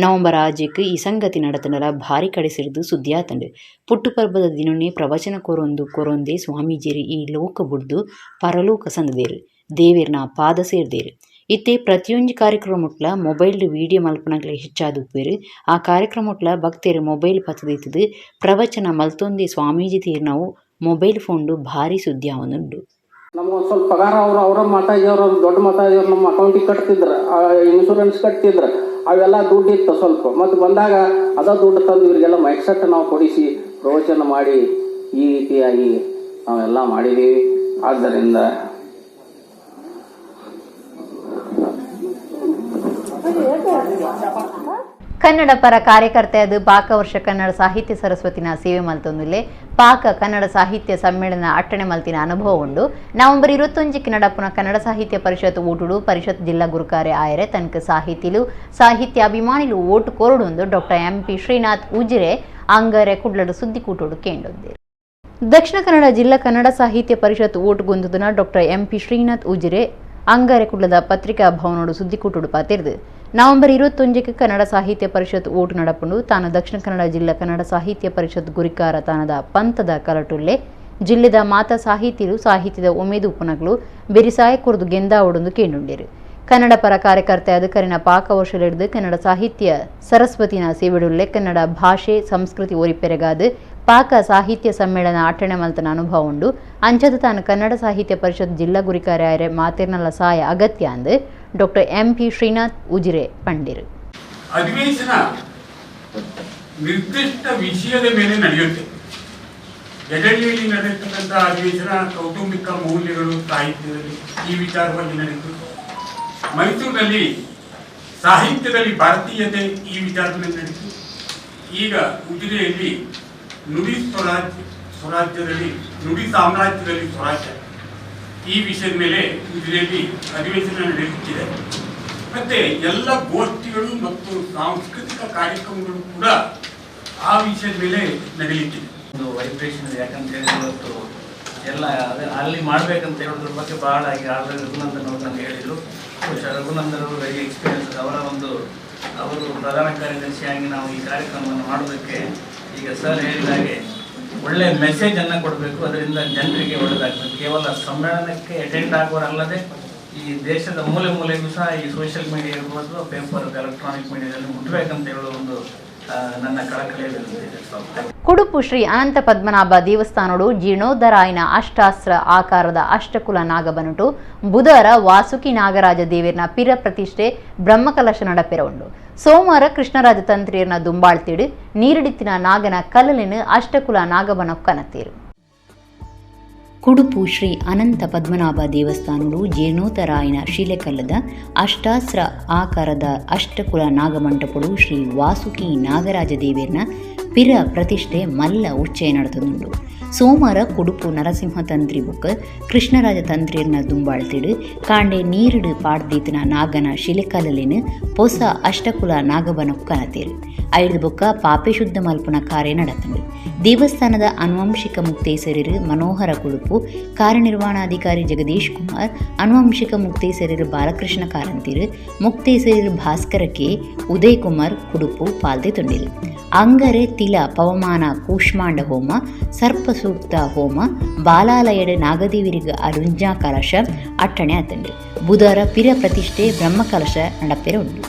ನವೆಂಬರ್ 6ಕ್ಕೆ ಈ ಸಂಗತಿ ನಡೆತನಲ ಭಾರಿ ಕಡೆಸಿಡಿದು ಸುದ್ದಿಯಾತಂಡು. ಪುಟ್ಟುಪರ್ಬದ ದಿನೊನ್ನೆ ಪ್ರವಚನ ಕೊರೊಂದೆ ಸ್ವಾಮೀಜಿರು ಈ ಲೋಕ ಬುಡ್ದು ಪರಲೋಕ ಸಂದೇರು ದೇವೇರ್ನ ಪಾದ ಸೇರ್ದೇರು. ಇತ್ತೆ ಪ್ರತಿಯೊಂದು ಕಾರ್ಯಕ್ರಮಟ್ಲ ಮೊಬೈಲ್ಡ್ ವಿಡಿಯೋ ಮಲ್ಪನಗ್ಲೆ ಹೆಚ್ಚಾದುಪ್ಪೇರು. ಆ ಕಾರ್ಯಕ್ರಮಟ್ಲ ಭಕ್ತರು ಮೊಬೈಲ್ ಪತ್ತದಿತ್ತದು ಪ್ರವಚನ ಮಲ್ತೊಂದೆ ಸ್ವಾಮೀಜಿ ತೀರ್ನವು ಮೊಬೈಲ್ ಫೋನ್ಡು ಭಾರಿ ಸುದ್ದಿ ಅವನುಂಡು. ನಮ್ಗೊಂದು ಸ್ವಲ್ಪ ಪಗಾರ ಅವ್ರ ಮಾತಾಡಿದವ್ರು ದೊಡ್ಡ ಮಾತಾಡಿದವ್ರು ನಮ್ಮ ಅಕೌಂಟಿಗೆ ಕಟ್ತಿದ್ರು, ಇನ್ಶೂರೆನ್ಸ್ ಕಟ್ತಿದ್ರು, ಅವೆಲ್ಲ ದುಡ್ಡು ಇತ್ತು ಸ್ವಲ್ಪ. ಮತ್ತು ಬಂದಾಗ ಅದ ದುಡ್ಡು ತಂದು ಇವರಿಗೆಲ್ಲ ಮೈಕ್ ಸೆಟ್ ನಾವು ಕೊಡಿಸಿ ಪ್ರವಚನ ಮಾಡಿ ಈ ರೀತಿಯಾಗಿ ನಾವೆಲ್ಲ ಮಾಡಿದ್ದೀವಿ. ಆದ್ದರಿಂದ ಕನ್ನಡ ಪರ ಕಾರ್ಯಕರ್ತೆಯಾದ ಪಾಕ ವರ್ಷ ಕನ್ನಡ ಸಾಹಿತ್ಯ ಸರಸ್ವತಿನ ಸೇವೆ ಮಲ್ತೊಂದುಲ್ಲೆ ಪಾಕ ಕನ್ನಡ ಸಾಹಿತ್ಯ ಸಮ್ಮೇಳನ ಅಟ್ಟಣೆ ಮಲ್ತಿನ ಅನುಭವ ಉಂಡು. ನವೆಂಬರ್ 21 ನಡಪುನ ಕನ್ನಡ ಸಾಹಿತ್ಯ ಪರಿಷತ್ ಓಟುಡು ಪರಿಷತ್ ಜಿಲ್ಲಾ ಗುರುಕಾರ್ಯ ಆಯರೆ ತನಕ ಸಾಹಿತಿಲು ಸಾಹಿತ್ಯ ಅಭಿಮಾನಿಲು ಓಟು ಕೋರುಡು ಡಾಕ್ಟರ್ MP ಶ್ರೀನಾಥ್ ಉಜಿರೆ ಅಂಗರೆ ಕುಡ್ಲಡು ಸುದ್ದಿ ಕೂಟೋಡು ಕೇಂಡೊಂದಿರು. ದಕ್ಷಿಣ ಕನ್ನಡ ಜಿಲ್ಲಾ ಕನ್ನಡ ಸಾಹಿತ್ಯ ಪರಿಷತ್ ಓಟು ಗೊಂದುದನ ಡಾಕ್ಟರ್ MP ಶ್ರೀನಾಥ್ ಉಜಿರೆ ಅಂಗರೆ ಕುಡ್ಲದ ಪತ್ರಿಕಾ ಭವನೋಡು ಸುದ್ದಿ ಕೂಟೋಡು ಪಾತಿರ್ದು. ನವೆಂಬರ್ 21 ಕನ್ನಡ ಸಾಹಿತ್ಯ ಪರಿಷತ್ ಓಟು ನಡಪುಂಡು ತಾನು ದಕ್ಷಿಣ ಕನ್ನಡ ಜಿಲ್ಲಾ ಕನ್ನಡ ಸಾಹಿತ್ಯ ಪರಿಷತ್ ಗುರಿಕಾರ ತಾನದ ಪಂತದ ಕಲಟುಲ್ಲೆ ಜಿಲ್ಲೆದ ಮಾತಾ ಸಾಹಿತಿಲು ಸಾಹಿತ್ಯದ ಉಮೇದು ಉಪನಗಳು ಬೆರಿಸಾಯ ಕುರ್ದು ಗೆಂದಾವಡೊಂದು ಕೇಂಡುಂಡಿರು. ಕನ್ನಡ ಪರ ಕಾರ್ಯಕರ್ತೆಯಾದ ಕರಿನ ಪಾಕ ವರ್ಷಲಿಡಿದು ಕನ್ನಡ ಸಾಹಿತ್ಯ ಸರಸ್ವತಿನ ಸೇವೆಡುಲ್ಲೆ ಕನ್ನಡ ಭಾಷೆ ಸಂಸ್ಕೃತಿ ಒರಿಪೆರೆಗಾದ ಪಾಕ ಸಾಹಿತ್ಯ ಸಮ್ಮೇಳನ ಅಟ್ಟಣೆ ಮಲ್ತನ ಅನುಭವ ಉಂಡು. ಅಂಚದ ತಾನು ಕನ್ನಡ ಸಾಹಿತ್ಯ ಪರಿಷತ್ ಜಿಲ್ಲಾ ಗುರಿಕಾರ್ಯ ಮಾತಿರ್ನಲ್ಲ ಸಹಾಯ ಅಗತ್ಯ ಅಂದು ಡಾಕ್ಟರ್ MP ಶ್ರೀನಾಥ್ ಉಜಿರೆ ಪಂಡಿರು. ಅಧಿವೇಶನ ನಿರ್ದಿಷ್ಟ ವಿಷಯದ ಮೇಲೆ ನಡೆಯುತ್ತೆ. ಎಡಳ್ಳಿಯಲ್ಲಿ ನಡೆಯತಕ್ಕಂಥ ಅಧಿವೇಶನ ಕೌಟುಂಬಿಕ ಮೌಲ್ಯಗಳು ಸಾಹಿತ್ಯದಲ್ಲಿ ಈ ವಿಚಾರವಾಗಿ ನಡೆಯಿತು. ಮೈಸೂರಿನಲ್ಲಿ ಸಾಹಿತ್ಯದಲ್ಲಿ ಭಾರತೀಯತೆ ಈ ವಿಚಾರದಲ್ಲಿ ನಡೆಯಿತು. ಈಗ ಉಜಿರೆಯಲ್ಲಿ ನುಡಿ ಸ್ವರಾಜ್ಯದಲ್ಲಿ ನುಡಿ ಸಾಮ್ರಾಜ್ಯದಲ್ಲಿ ಸ್ವರಾಜ್ಯ ಈ ವಿಷಯದ ಮೇಲೆ ಉಜಿರೆಯಲ್ಲಿ ಅಧಿವೇಶನ ನಡೆಯುತ್ತಿದೆ. ಮತ್ತೆ ಎಲ್ಲ ಗೋಷ್ಠಿಗಳು ಮತ್ತು ಸಾಂಸ್ಕೃತಿಕ ಕಾರ್ಯಕ್ರಮಗಳು ಕೂಡ ಆ ವಿಷಯದ ಮೇಲೆ ನಡೆಯುತ್ತಿದೆ. ಒಂದು ವೈಬ್ರೇಷನ್ ಇದೆ, ಯಾಕಂತ ಹೇಳಿದ್ರೆ ಇವತ್ತು ಎಲ್ಲ ಅಲ್ಲಿ ಮಾಡ್ಬೇಕಂತ ಹೇಳೋದ್ರ ಬಗ್ಗೆ ಬಹಳ ಈಗ ಆಲ್ರೆಡಿ ರಘುನಂದನ್ ಅವರು ನನಗೆ ಹೇಳಿದರು. ರಘುನಂದನ್ ಅವರು ವೆರಿ ಎಕ್ಸ್ಪೀರಿಯನ್ಸ್. ಅವರು ಪ್ರಧಾನ ಕಾರ್ಯದರ್ಶಿಯಾಗಿ ನಾವು ಈ ಕಾರ್ಯಕ್ರಮವನ್ನು ಮಾಡೋದಕ್ಕೆ ಈಗ ಸರ್ ಹೇಳಿದಾಗೆ ಒಳ್ಳೆಯ ಮೆಸೇಜನ್ನು ಕೊಡಬೇಕು, ಅದರಿಂದ ಜನರಿಗೆ ಒಳ್ಳೆಯದಾಗಬೇಕು. ಕೇವಲ ಸಮ್ಮೇಳನಕ್ಕೆ ಅಟೆಂಡ್ ಆಗೋರಲ್ಲದೆ ಈ ದೇಶದ ಮೂಲೆ ಮೂಲೆಗೂ ಸಹ ಈ ಸೋಷಿಯಲ್ ಮೀಡಿಯಾ ಇರ್ಬೋದು, ಪೇಪರ್, ಎಲೆಕ್ಟ್ರಾನಿಕ್ ಮೀಡಿಯಾದಲ್ಲಿ ಮುಟ್ಟಬೇಕಂತ ಹೇಳೋ ಒಂದು ನನ್ನ ಕಳಕಳಿಯ ವಿನಂತಿ. ಕುಡುಪು ಶ್ರೀ ಅನಂತ ಪದ್ಮನಾಭ ದೇವಸ್ಥಾನಡು ಜೀರ್ಣೋದ್ಧಾರಾಯನ ಅಷ್ಟಾಸ್ತ್ರ ಆಕಾರದ ಅಷ್ಟಕುಲ ನಾಗಬನುಟು ಬುಧವಾರ ವಾಸುಕಿ ನಾಗರಾಜ ದೇವಿಯರ್ನ ಪಿರ ಪ್ರತಿಷ್ಠೆ ಬ್ರಹ್ಮಕಲಶ ನಡಪೆರ ಉಂಡು. ಸೋಮವಾರ ಕೃಷ್ಣರಾಜ ತಂತ್ರಿಯರ್ನ ದುಂಬಾಳ್ತಿಡು ನೀರಿಡಿತ್ತಿನ ನಾಗನ ಕಲ್ಲಲಿನ ಅಷ್ಟಕುಲ ನಾಗಬನೊಕ್ಕನತೀರು. ಕುಡುಪು ಶ್ರೀ ಅನಂತ ಪದ್ಮನಾಭ ದೇವಸ್ಥಾನಡು ಜೀರ್ಣೋತ್ತರಾಯನ ಶಿಲೆಕಲ್ಲದ ಅಷ್ಟಾಸ್ತ್ರ ಆಕಾರದ ಅಷ್ಟಕುಲ ನಾಗಮಂಟಪಡು ಶ್ರೀ ವಾಸುಕಿ ನಾಗರಾಜ ದೇವಿಯರ್ನ ಪಿರ ಪ್ರತಿಷ್ಠೆ ಮಲ್ಲ ಉಚ್ಚಯ ನಡೆದುಂಡು. ಸೋಮವಾರ ಕುಡುಪು ನರಸಿಂಹ ತಂತ್ರಿ ಬುಕ್ ಕೃಷ್ಣರಾಜ ತಂತ್ರಿಯರ್ನ ದುಂಬಾಳ್ತಿಡು ಕಾಂಡೆ ನೀರಿಡು ಪಾಡ್ದೀತಿನ ನಾಗನ ಶಿಲೆಕಲ್ಲಿನ ಹೊಸ ಅಷ್ಟಕುಲ ನಾಗಬನೊಕ್ಕನತೀರು. ಐದು ಬೊಕ್ಕ ಪಾಪೆ ಶುದ್ಧ ಮಲ್ಪನ ಕಾರ್ಯ ನಡೆತಂಡು. ದೇವಸ್ಥಾನದ ಆನುವಂಶಿಕ ಮುಕ್ತೇಸರರು ಮನೋಹರ ಕುಡುಪು, ಕಾರ್ಯನಿರ್ವಹಣಾಧಿಕಾರಿ ಜಗದೀಶ್ ಕುಮಾರ್, ಆನುವಂಶಿಕ ಮುಕ್ತೇಸರರು ಬಾಲಕೃಷ್ಣ ಕಾರಂತೀರು, ಮುಕ್ತೇಸರರು ಭಾಸ್ಕರ ಕೆ, ಉದಯ್ ಕುಮಾರ್ ಕುಡುಪು ಪಾಲ್ದೆತೊಂಡಿರು. ಅಂಗರೆ ತಿಲ ಪವಮಾನ ಕೂಷ್ಮಾಂಡ ಹೋಮ, ಸರ್ಪ ಸೂಕ್ತ ಹೋಮ, ಬಾಲಾಲಯಡ ನಾಗದೇವಿರಿಗ ಅರುಂಜಾ ಕಲಶ ಅಟ್ಟಣೆ ಆತಂಡು. ಬುಧವಾರ ಪಿರ ಪ್ರತಿಷ್ಠೆ ಬ್ರಹ್ಮಕಲಶ ನಡಪೆರ ಉಂಡು.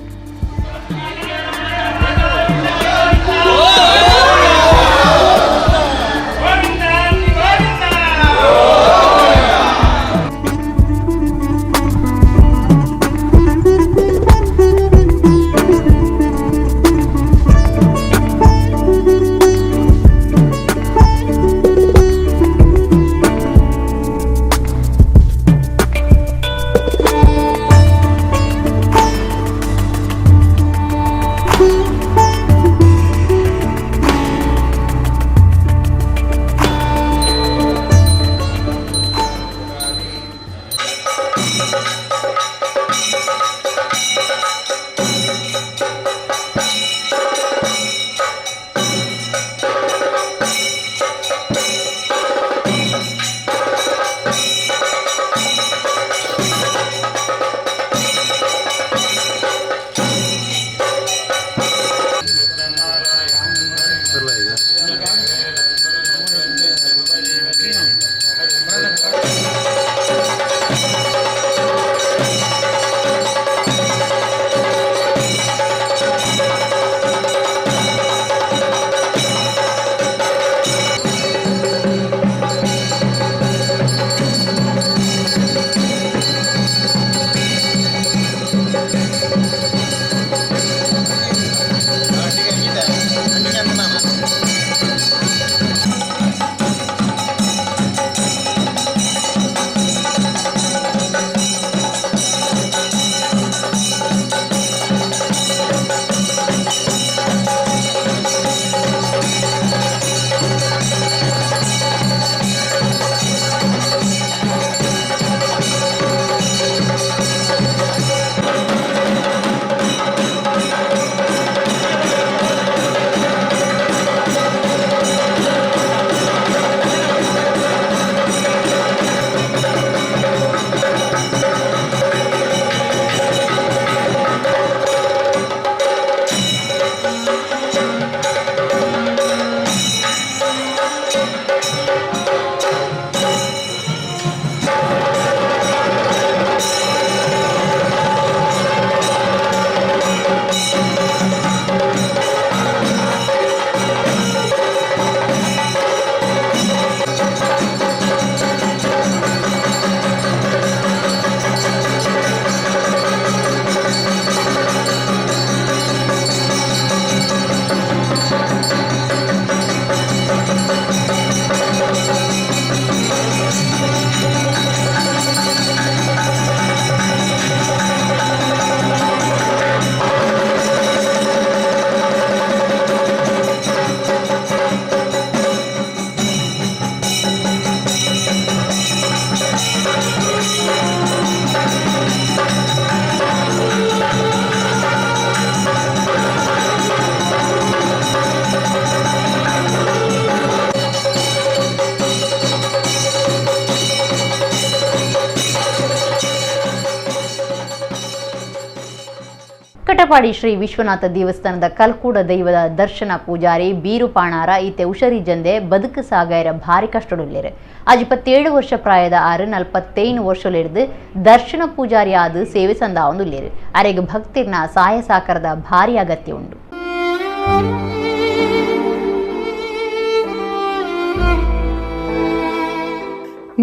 ಕಟಪಾಡಿ ಶ್ರೀ ವಿಶ್ವನಾಥ ದೇವಸ್ಥಾನದ ಕಲ್ಕೂಡ ದೈವದ ದರ್ಶನ ಪೂಜಾರಿ ಬೀರು ಪಾಣಾರ ಈತೆ ಉಷರಿ ಜಂದೆ ಬದುಕು ಸಾಗಾಯರ ಭಾರಿ ಕಷ್ಟಡುಲ್ಲೇರು ಆಜ್ 27 ವರ್ಷ ಪ್ರಾಯದ 41 ವರ್ಷಲಿருந்து ದರ್ಶನ ಪೂಜಾರಿ ಆದ ಸೇವೆ ಸಂದಾವಂದುಲ್ಲೇರು ಅರೆಗೆ ಭಕ್ತಿರ್ನ ಸಹಾಯ ಸಾಕಾರದ ಭಾರಿ ಅಗತ್ಯ ಉಂಟು.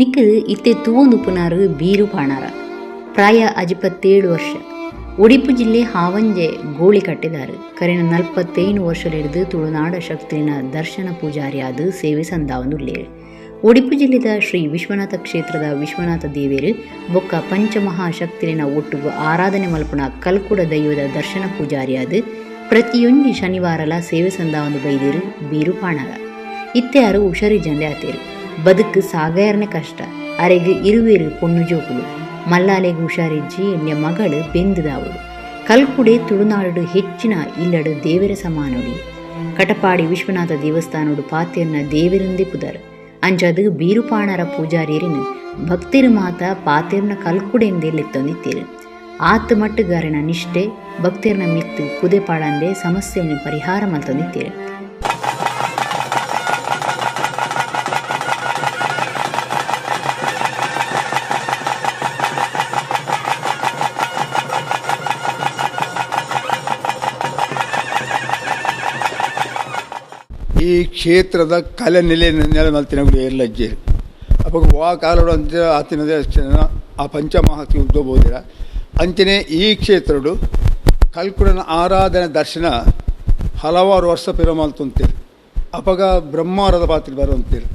ನಿಖ್ ಇತ್ತೆ ತೂವೊಂದು ಪುನಾರು ಬೀರು ಪಾಣಾರ ಪ್ರಾಯ 27 ವರ್ಷ ಉಡುಪಿ ಜಿಲ್ಲೆ ಹಾವಂಜೆ ಗೋಳಿ ಕಟ್ಟಿದ್ದಾರೆ ಕರೆನ 45 ವರ್ಷಲಿருந்து ತುಳುನಾಡ ಶಕ್ತಿನ ದರ್ಶನ ಪೂಜಾರಿಯಾದ ಸೇವೆ ಸಂದಾವಂದುಲ್ಲೇರು. ಉಡುಪಿ ಜಿಲ್ಲೆದ ಶ್ರೀ ವಿಶ್ವನಾಥ ಕ್ಷೇತ್ರದ ವಿಶ್ವನಾಥ ದೇವೇರು ಬೊಕ್ಕ ಪಂಚಮಹಾಶಕ್ತಿನ ಒಟ್ಟು ಆರಾಧನೆ ಮಲ್ಪುನ ಕಲ್ಕುಡ ದೈವದ ದರ್ಶನ ಪೂಜಾರಿಯಾದ ಪ್ರತಿಯೊಂದು ಶನಿವಾರಲ ಸೇವೆ ಸಂದಾವಂದು ಬೈದೇರು ಬೀರು ಪಾಣಾರ ಇತ್ತೆ ಯಾರು ಉಷರಿ ಜಂದೆ ಆತೇರು ಬದುಕು ಸಾಗಾಯರನೆ ಕಷ್ಟ ಅರೆಗೆ ಇರುವೇರು ಪೊಣ್ಣು ಜೋಕುಲು ಮಲ್ಲಾಲೆಗೆ ಹುಷಾರಿಜ್ಜಿ ಎನ್ನ ಮಗಳು ಬೆಂದದಾವಳು ಕಲ್ಕುಡೆ ತುಳುನಾಡು ಹೆಚ್ಚಿನ ಇಲ್ಲಡು ದೇವರ ಸಮಾನೊಡಿ ಕಟಪಾಡಿ ವಿಶ್ವನಾಥ ದೇವಸ್ಥಾನೋಡು ಪಾತೆರ್ನ ದೇವರಿಂದೇ ಪುದರ್ ಅಂಚದು ಬೀರುಪಾಣರ ಪೂಜಾರಿಯರಿನ ಭಕ್ತಿರು ಮಾತ ಪಾತೆರ್ನ ಕಲ್ಕುಡೆಂದೇ ಲೆತ್ತೊಂದಿತ್ತೇರು ಆತು ಮಟ್ಟುಗಾರನ ನಿಷ್ಠೆ ಭಕ್ತಿರ್ನ ಮಿತ್ತು ಪುದೆ ಪಾಡಂದೆ ಸಮಸ್ಯೆಯನ್ನು ಪರಿಹಾರ ಮಲ್ತೊಂದಿತ್ತೇರು. ಈ ಕ್ಷೇತ್ರದ ಕಲೆ ನೆಲೆ ಮಲ್ತಿನಗಳು ಎಲ್ಲ ಅಜ್ಜೇರು ಅವಾಗ ವಾ ಕಾಲೋಡು ಅಂತ ಆತಿನದೇ ಆ ಪಂಚಮಹಾತಿ ಉದ್ದಬೋದಿರ ಅಂಚನೆ ಈ ಕ್ಷೇತ್ರಡು ಕಲ್ಕುಡನ ಆರಾಧನೆ ದರ್ಶನ ಹಲವಾರು ವರ್ಷ ಪಿರ ಮಲ್ತುಂತೀರಿ ಅಪಗ ಬ್ರಹ್ಮಾರದ ಪಾತ್ರೆ ಬರುವಂತೀರಿ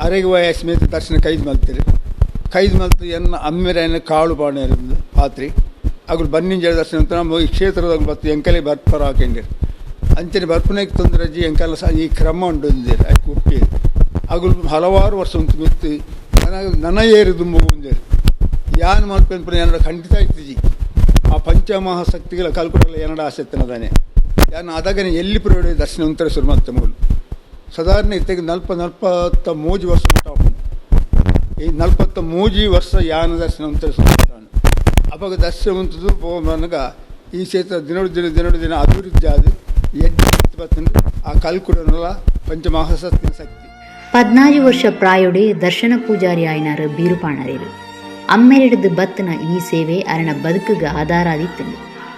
ಅರೆಗೆ ವಯಸ್ಸು ಮೇಲೆ ದರ್ಶನ ಕೈದು ಮಲ್ತು ಎನ್ನ ಅಮ್ಮೆರೆಯನ್ನು ಕಾಳು ಪಾಣೆ ಪಾತ್ರೆ ಅಗಳು ಬನ್ನಿಂಜ ದರ್ಶನ ಅಂತ ನಮ್ಮ ಈ ಕ್ಷೇತ್ರದ ಬತ್ತು ಎಂಕಲೆ ಬರ್ಪರ ಹಾಕೊಂಡಿರಿ ಅಂಚನೆ ಬರ್ಪನೆಗೆ ತೊಂದರೆ ಅಜ್ಜಿ ಎಂಕಲ್ಲ ಸಹ ಈ ಕ್ರಮ ಉಂಡೊಂದಿರಿ ಅದಕ್ಕೆ ಒಪ್ಪಿ ಅಗಳು ಹಲವಾರು ವರ್ಷ ಉಂಟು ಮಿತ್ತು ನನ್ನ ಏರಿದು ಮುಂದೇರಿ ಯಾನು ಮಾಡ್ಕೊಂಡು ಏನಡ ಖಂಡಿತ ಇತ್ತೀಜಿ ಆ ಪಂಚಮಹಾಶಕ್ತಿಗಳ ಕಲ್ಕುಡಲ್ಲ ಏನಡ ಆಸಕ್ತಿನದಾನೆ ಯಾನು ಅದಾಗನೆ ಎಲ್ಲಿ ಪ್ರಯೋಡ ದರ್ಶನ ಉಂಟರೆ ಶುರು ಮಾಡ್ತ ಮೂಲ ಸಾಧಾರಣ ಇತ್ತೆಗೆ 43 ವರ್ಷ ಮುಟ್ಟ ಈ 43 ವರ್ಷ ಯಾನ ದರ್ಶನ ಉಂಟರೆ ಶುರು ಮಾಡ್ತಾನೆ ಅವಾಗ ದರ್ಶನ ಉಂಟದು ನನಗ ಈ ಕ್ಷೇತ್ರ ದಿನ ಅಭಿವೃದ್ಧಿ ಆದ ಆ ಕಲ್ಕುಡನಲ್ಲ ಪಂಚಮಹಾಶಕ್ತಿನ ಶಕ್ತಿ 14 ವರ್ಷ ಪ್ರಾಯೋಡೆ ದರ್ಶನ ಪೂಜಾರಿ ಆಯ್ನಾರು ಬೀರುಪಾಣರೇರು ಅಮ್ಮೆರೆಡ್ದು ಬತ್ತನ ಈ ಸೇವೆ ಅರಣ ಬದುಕುಗ ಆಧಾರ ಆದಿತ್ತಂಡು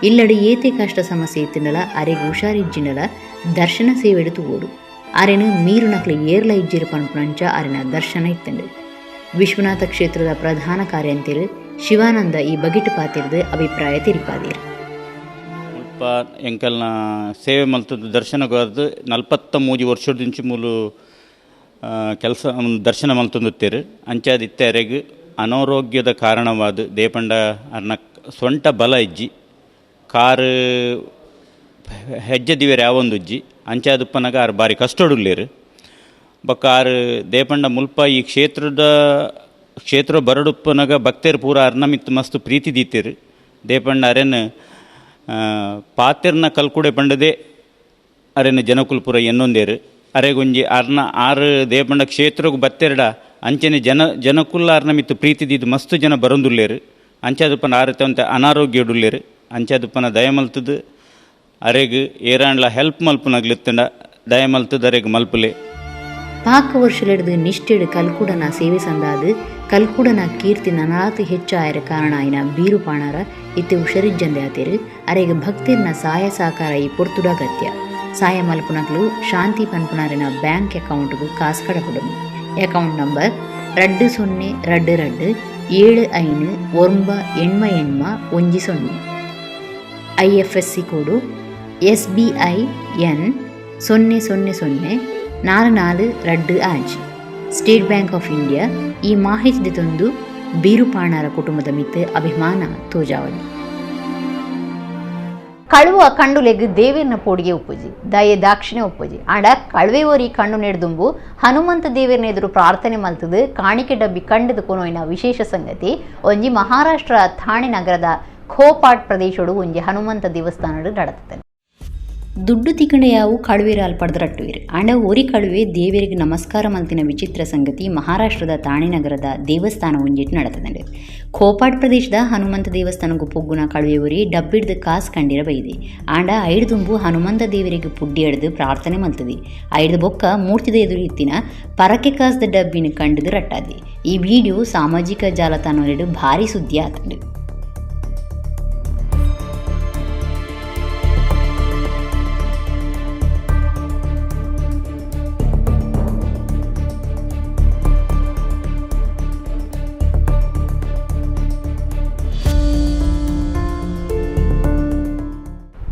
ಇಲ್ಲಡು ಏತೆ ಕಷ್ಟ ಸಮಸ್ಯೆ ಇತ್ತಿನಲ ಅರೆಗೆ ಹುಷಾರಿಜ್ಜಿನಲ ದರ್ಶನ ಸೇವೆ ಎಡುತು ಓಡು ಅರೆನು ಮೀರು ನಕ್ಲು ಏರ್ಲ ಇಜ್ಜಿರು ಪನ್ಪುಣಂಚ ಅರೆನ ದರ್ಶನ ಇತ್ತಂಡು. ವಿಶ್ವನಾಥ ಕ್ಷೇತ್ರದ ಪ್ರಧಾನ ಕಾರ್ಯಂತಿರು ಶಿವಾನಂದ ಈ ಬಗೆಟು ಪಾತಿರ್ದು ಅಭಿಪ್ರಾಯ ತಿರಿಪಾದಿರು. ಸ್ವಲ್ಪ ಎಂಕಲ್ನ ಸೇವೆ ಮಲ್ತದ್ದು ದರ್ಶನಗಾರ್ದು 43 ವರ್ಷದಿಂಚಿ ಮೂಲು ಕೆಲಸ ದರ್ಶನ ಮಲ್ತೊಂದುತ್ತೇರು ಅಂಚಾದಿತ್ತೆರೆಗೆ ಅನಾರೋಗ್ಯದ ಕಾರಣವಾದ ದೇಪಂಡ ಅರ್ನ ಸೊಂಟ ಬಲ ಇಜ್ಜಿ ಕಾರು ಹೆಜ್ಜೆ ದಿವೇರು ಯಾವೊಂದುಜ್ಜಿ ಅಂಚಾದುಪ್ಪನಾಗ ಆರು ಬಾರಿ ಕಷ್ಟಡುಲ್ಲೇರು ಬೊಕ್ಕ ಆರು ದೇಪಂಡ ಮುಲ್ಪ ಈ ಕ್ಷೇತ್ರ ಬರಡುಪ್ಪನಾಗ ಭಕ್ತರು ಪೂರ ಅರ್ನ ಮಿತ್ತು ಮಸ್ತ್ ಪ್ರೀತಿ ದೀತೇರು ದೇಪಂಡ ಅರೆನ್ ಪಾತೆರ್ನ ಕಲ್ಕುಡೆ ಪಂಡದೆ ಅರೆನ ಜನಕುಲ್ಪುರ ಎನ್ನೊಂದೇರು ಅರೆಗೊಂಜಿ ಅರ್ನ ಆರು ದೇಪಂಡ ಕ್ಷೇತ್ರಗೂ ಬತ್ತೆರಡ ಅಂಚನೆ ಜನಕುಲ್ಲ ಅರ್ನ ಮಿತ್ತು ಪ್ರೀತಿ ದೀದು ಮಸ್ತ್ ಜನ ಬರೊಂದುಲ್ಲೇರು ಅಂಚಾದುಪ್ಪನ ಆರತಂತ ಅನಾರೋಗ್ಯ ಉಡುಲ್ಲೇರು ಅಂಚಾದುಪ್ಪನ ದಯಮಲ್ತದು ಅರೆಗೆ ಏರಾಂಡ್ಲ ಹೆಲ್ಪ್ ಮಲ್ಪುನಾಗ್ಲಿತ್ತಂಡ ದಯಮಲ್ತದು ಅರೆಗೆ ಮಲ್ಪುಲೆ ಪಾಕ ವರ್ಷಲೆಡ್ದು ನಿಷ್ಠೆಡು ಕಲ್ಕುಡನ ಸೇವೆ ಸಂದಾದು ಕಲ್ಕುಡನ ಕೀರ್ತಿ ನನಾತು ಹೆಚ್ಚಾಯರ ಕಾರಣ ಆಯ್ನ ಬೀರು ಪಾಣಾರ ಇತ್ತೆ ಹುಷರಿಜ್ಜಂದೆ ಆತೇರು ಅರೆಗೆ ಭಕ್ತಿರ್ನ ಸಹಾಯ ಸಹಕಾರ ಈ ಪೊರ್ತುಡ ಅಗತ್ಯ ಸಹಾಯ ಮಲ್ಪುನಕ್ಲು ಶಾಂತಿ ಪನ್ಪುನಾರಿನ ಬ್ಯಾಂಕ್ ಅಕೌಂಟ್ಗೂ ಕಾಸು ಕಡಪುಡು. Account number 202275 IFSC code SBIN 0004425 state bank of India. ಈ ಮಾಹಿತಿ ತಂದು ಬೀರುಪಾಣರ ಕುಟುಂಬದ ಮಿತ್ತು ಅಭಿಮಾನ ತೋಜಾವಳಿ. ಕಳುವ ಕಂಡುಲೆಗ್ ದೇವೇರ್ನ ಪೋಡಿಗೆ ಉಪ್ಪುಜಿ ದಯೆ ದಾಕ್ಷಿಣ್ಯ ಉಪ್ಪುಜಿ ಆಂಡ ಕಳುವೆವರಿ ಕಣ್ಣು ನೆಡ್ದುಂಬು ಹನುಮಂತ ದೇವೇರ್ನ ಎದುರು ಪ್ರಾರ್ಥನೆ ಮಲ್ತದು ಕಾಣಿಕೆ ಡಬ್ಬಿ ಕಂಡದು ಕೊನೋಯ್ನ ವಿಶೇಷ ಸಂಗತಿ ಒಂಜಿ ಮಹಾರಾಷ್ಟ್ರ ಥಾಣೆ ನಗರದ ಖೋಪಾಟ್ ಪ್ರದೇಶಡು ಒಂಜಿ ಹನುಮಂತ ದೇವಸ್ಥಾನ ನಡತದೆ. ದುಡ್ಡು ತಿಕಣೆಯಾವು ಕಳುವೆರಾಲ್ ಪಡೆದರಟ್ಟುವಿರು ಆಂಡ ಒರಿ ಕಳುವೆ ದೇವೇರಿಗೆ ನಮಸ್ಕಾರ ಮಲ್ತಿನ ವಿಚಿತ್ರ ಸಂಗತಿ ಮಹಾರಾಷ್ಟ್ರದ ಥಾಣೆ ನಗರದ ದೇವಸ್ಥಾನ ಒಂಜಿಟ್ಟು ನಡೆತದೆ. ಖೋಪಾಡ್ ಪ್ರದೇಶದ ಹನುಮಂತ ದೇವಸ್ಥಾನಕ್ಕೂ ಪೊಗ್ಗುನ ಕಳುವೆವರಿ ಡಬ್ಬಿಡ್ದು ಕಾಸು ಕಂಡಿರ ಬೈದೆ ಆಂಡ ಐದು ದುಂಬು ಹನುಮಂತ ದೇವರಿಗೆ ಪುಡ್ಡಿ ಹಿಡ್ದು ಪ್ರಾರ್ಥನೆ ಮಲ್ತದೆ ಐದು ಬೊಕ್ಕ ಮೂರ್ತಿದ ಎದುರು ಇತ್ತಿನ ಪರಕೆ ಕಾಸದ ಡಬ್ಬಿನ ಕಂಡಿದ್ದು ರಟ್ಟಾದೆ. ಈ ವಿಡಿಯೋ ಸಾಮಾಜಿಕ ಜಾಲತಾಣದಲ್ಲಿಡು ಭಾರಿ ಸುದ್ದಿ ಆತಂಡು.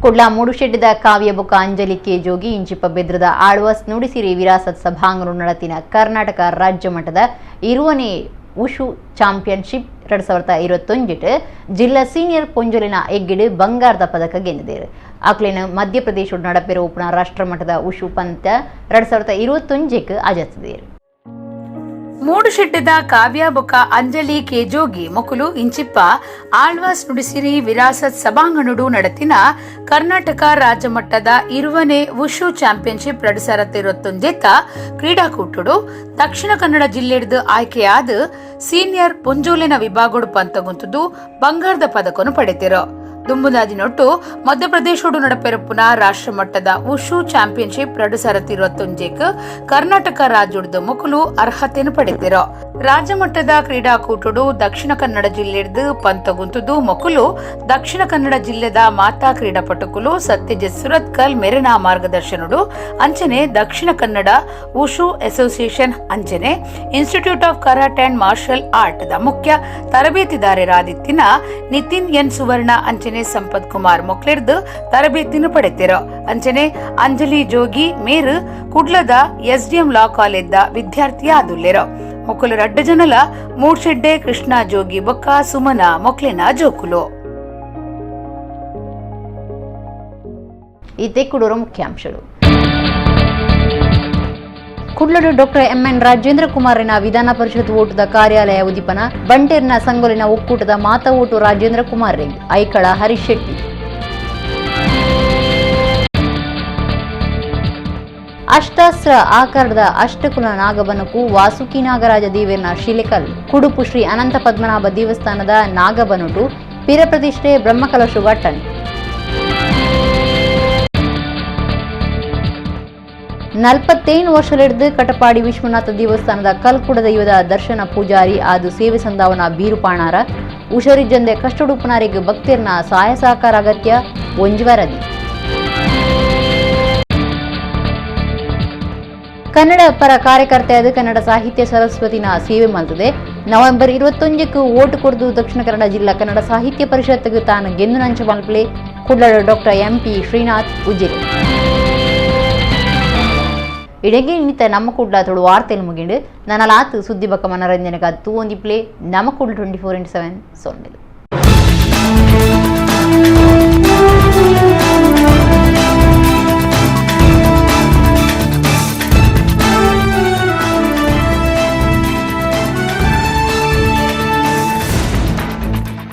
ಕುಡ್ಲಾ ಮೂಡುಶೆಡ್ಡಿದ ಕಾವ್ಯ ಬೊಕ್ಕ ಅಂಜಲಿ ಕೆ ಜೋಗಿ ಇಂಚಿಪ್ಪ ಬೆದ್ರದ ಆಳ್ವಾಸ್ ನುಡಿಸಿರಿ ವಿರಾಸತ್ ಸಭಾಂಗಣ ನಡತಿನ ಕರ್ನಾಟಕ ರಾಜ್ಯ ಮಟ್ಟದ 20ನೇ ಉಷು ಚಾಂಪಿಯನ್ಶಿಪ್ 2021 ಜಿಲ್ಲಾ ಸೀನಿಯರ್ ಪೊಂಜೊಲಿನ ಎಗ್ಗಿಡು ಬಂಗಾರದ ಪದಕ ಗೆದ್ದಿದ್ದಾರೆ. ಆಕ್ಲಿನ ಮಧ್ಯಪ್ರದೇಶ ನಡಪೆರ ಉಪನ ರಾಷ್ಟ್ರ ಮಟ್ಟದ ಉಷು ಪಂತ 2021 ಅಜತ್ತಿದ್ದಾರೆ. ಮೂಡುಶೆಡ್ಡದ ಕಾವ್ಯ ಬೊಕ್ಕ ಅಂಜಲಿ ಕೆಜೋಗಿ ಮೊಕುಲು ಇಂಚಿಪ್ಪ ಆಳ್ವಾಸ್ ನುಡಿಸಿರಿ ವಿರಾಸತ್ ಸಭಾಂಗಣಡು ನಡತಿನ ಕರ್ನಾಟಕ ರಾಜ್ಯ ಮಟ್ಟದ 20ನೇ ವುಷು ಚಾಂಪಿಯನ್ಶಿಪ್ 2021 ಕ್ರೀಡಾಕೂಟುಡು ದಕ್ಷಿಣ ಕನ್ನಡ ಜಿಲ್ಲೆಡ್ದು ಆಯ್ಕೆಯಾದ ಸೀನಿಯರ್ ಪೊಂಜೋಲಿನ ವಿಭಾಗೋಡು ಪಂತಗುಂತುದು ಬಂಗಾರದ ಪದಕವನ್ನು ಪಡೆದಿರೋ. ದುಂಬುದಾದಿನೊಟ್ಟು ಮಧ್ಯಪ್ರದೇಶೋಡು ನಡಪೆರಪ್ಪುನ ರಾಷ್ಟ್ರ ಮಟ್ಟದ ಉಷು ಚಾಂಪಿಯನ್ಶಿಪ್ 2021 ಕರ್ನಾಟಕ ರಾಜ್ಯದ ಮೊಕಲು ಅರ್ಹತೆಯನ್ನು ಪಡೆದಿರೋ. ರಾಜ್ಯ ಮಟ್ಟದ ಕ್ರೀಡಾಕೂಟುಡು ದಕ್ಷಿಣ ಕನ್ನಡ ಜಿಲ್ಲೆಡ್ದು ಪಂತಗುಂತುದು ಮೊಕಲು ದಕ್ಷಿಣ ಕನ್ನಡ ಜಿಲ್ಲೆದ ಮಾತಾ ಕ್ರೀಡಾಪಟುಕುಲು ಸತ್ಯಜಿತ್ ಸುರತ್ಕಲ್ ಮೆರೆನ ಮಾರ್ಗದರ್ಶನಡು ಅಂಚನೆ ದಕ್ಷಿಣ ಕನ್ನಡ ಉಷು ಅಸೋಸಿಯೇಷನ್ ಅಂಚನೆ institute of karate and marshal art the ಮುಖ್ಯ ತರಬೇತಿದಾರರಾದಿತ್ತಿನ ನಿತಿನ್ ಎನ್ ಸುವರ್ಣ ಅಂಚನೆ ಸಂಪತ್ ಕುಮಾರ್ ಮೊಕ್ಲೆರ್ದು ತರಬೇತಿಯನ್ನು ಪಡೆದಿರೋ. ಅಂಚನೆ ಅಂಜಲಿ ಜೋಗಿ ಮೇರು ಕುಡ್ಲದ SDM ಲಾ ಕಾಲೇಜ್ದ ವಿದ್ಯಾರ್ಥಿಯಾದುಲ್ಲೆರೋ. ಮೊಕ್ಕಲು 2 ಜನಲ ಮೂಡ್ಶೆಡ್ಡೆ ಕೃಷ್ಣ ಜೋಗಿ ಬೊಕ್ಕ ಸುಮನ ಮೊಕ್ಲೆನ ಜೋಕುಲು. ಇದೇ ಕುಡೂರು ಮುಖ್ಯಾಂಶಗಳು. ಕುಡ್ಲಡು ಡಾಕ್ಟರ್ MN ರಾಜೇಂದ್ರ ಕುಮಾರಿನ ವಿಧಾನ ಪರಿಷತ್ ಓಟದ ಕಾರ್ಯಾಲಯ ಉದಿಪನ ಬಂಟೇರ್ನ ಸಂಗೊಲಿನ ಒಕ್ಕೂಟದ ಮಾತಾ ಓಟು ರಾಜೇಂದ್ರ ಕುಮಾರ್ ರೆಡ್ಡಿ ಐಕಳ ಹರೀಶ್ ಶೆಟ್ಟಿ. ಅಷ್ಟಾಸ್ತ್ರ ಆಕಾರದ ಅಷ್ಟಕುಲ ನಾಗಬನಕು ವಾಸುಕಿ ನಾಗರಾಜ ದೇವೇರ್ನ ಶಿಲೆಕಲ್ಲು ಕುಡುಪು ಶ್ರೀ ಅನಂತ ಪದ್ಮನಾಭ ದೇವಸ್ಥಾನದ ನಾಗಬನುಟು ಪಿರ ಪ್ರತಿಷ್ಠೆ ಬ್ರಹ್ಮಕಲಶು ಘಟ್ಟಣೆ. 41 ವರ್ಷಲಿಡ್ದು ಕಟಪಾಡಿ ವಿಶ್ವನಾಥ ದೇವಸ್ಥಾನದ ಕಲ್ಕುಡ ದೈವದ ದರ್ಶನ ಪೂಜಾರಿ ಆದು ಸೇವೆ ಸಂದಾವನ ಬೀರುಪಾಣಾರ ಹುಷಾರಿಜ್ಜಂದೆ ಕಷ್ಟಡುಪನಾರಿಗೆ ಭಕ್ತಿರ್ನ ಸಹಾಯ ಸಹಕಾರ ಅಗತ್ಯ ಒಂಜುವರದಿ. ಕನ್ನಡ ಪರ ಕಾರ್ಯಕರ್ತೆಯಾದ ಕನ್ನಡ ಸಾಹಿತ್ಯ ಸರಸ್ವತಿನ ಸೇವೆ ಮಾಡ್ತದೆ. ನವೆಂಬರ್ 21 ಓಟು ಕೊಡ್ದು ದಕ್ಷಿಣ ಕನ್ನಡ ಜಿಲ್ಲಾ ಕನ್ನಡ ಸಾಹಿತ್ಯ ಪರಿಷತ್ಗೆ ತಾನು ಗೆದ್ದು ನಂಚ ಮಲ್ಪಲೆ ಕುಡ್ಲಡ ಡಾಕ್ಟರ್ MP ಶ್ರೀನಾಥ್ ಉಜಿರೆ. ಇಡಗೆ ಇನ್ನಿತ ನಮ್ಮ ಕುಡ್ಲ ತೊಡು ವಾರ್ತೆಯಲ್ಲಿ ಮುಗಿಂಡು ನನ್ನ ಲಾತು ಸುದ್ದಿ ಬಕ್ಕ ಮನರಂಜನೆಗೆ ತೂವೊಂದಿಪ್ಲೆ ನಮ್ಮ ಕುಡ್ಲು 24/7 ಸೊಂಡಿಲು.